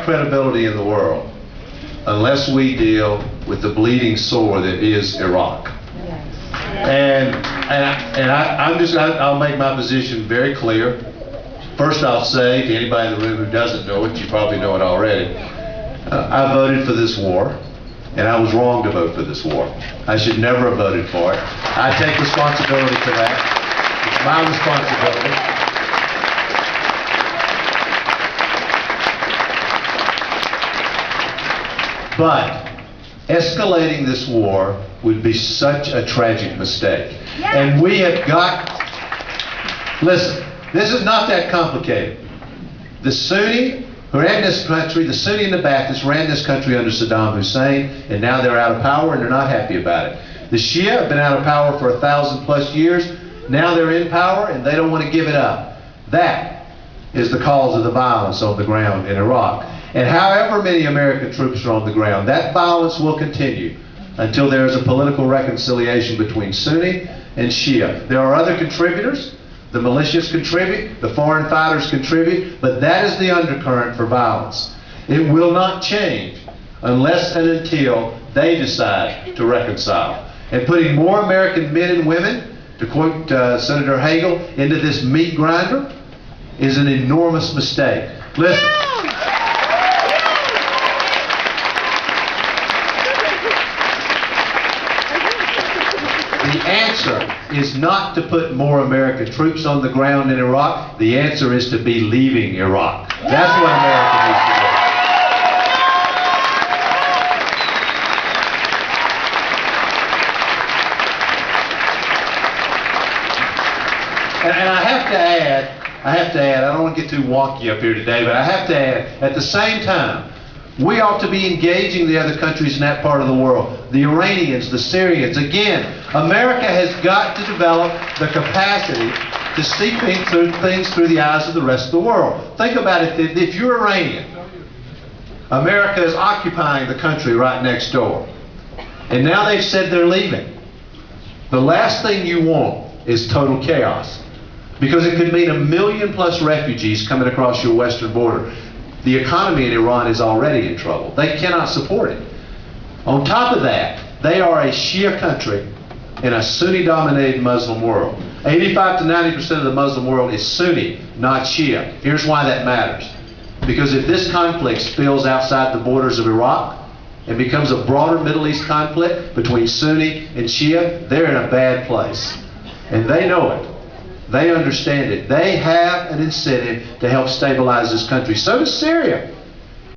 have credibility in the world unless we deal with the bleeding sore that is Iraq. I'll make my position very clear. First, I'll say to anybody in the room who doesn't know it, you probably know it already, I voted for this war, and I was wrong to vote for this war. I should never have voted for it. I take responsibility for that. It's my responsibility. But escalating this war would be such a tragic mistake. Yes. And we have got, listen, this is not that complicated. The Sunni who ran this country, the Sunni and the Ba'athists ran this country under Saddam Hussein, and now they're out of power and they're not happy about it. The Shia have been out of power for 1,000+ years. Now they're in power and they don't want to give it up. That is the cause of the violence on the ground in Iraq. And however many American troops are on the ground, that violence will continue until there is a political reconciliation between Sunni and Shia. There are other contributors. The militias contribute, the foreign fighters contribute, but that is the undercurrent for violence. It will not change unless and until they decide to reconcile. And putting more American men and women, to quote Senator Hagel, into this meat grinder is an enormous mistake. Listen. The answer is not to put more American troops on the ground in Iraq. The answer is to be leaving Iraq. That's what America needs to do. And I have to add, I don't want to get too wonky up here today, but I have to add, at the same time, we ought to be engaging the other countries in that part of the world. The Iranians, the Syrians. Again, America has got to develop the capacity to see things through the eyes of the rest of the world. Think about it. If you're Iranian, America is occupying the country right next door. And now they've said they're leaving. The last thing you want is total chaos, because it could mean 1 million+ refugees coming across your western border. The economy in Iran is already in trouble. They cannot support it. On top of that, they are a Shia country in a Sunni-dominated Muslim world. 85 to 90% of the Muslim world is Sunni, not Shia. Here's why that matters. Because if this conflict spills outside the borders of Iraq and becomes a broader Middle East conflict between Sunni and Shia, they're in a bad place. And they know it. They understand it. They have an incentive to help stabilize this country. So does Syria.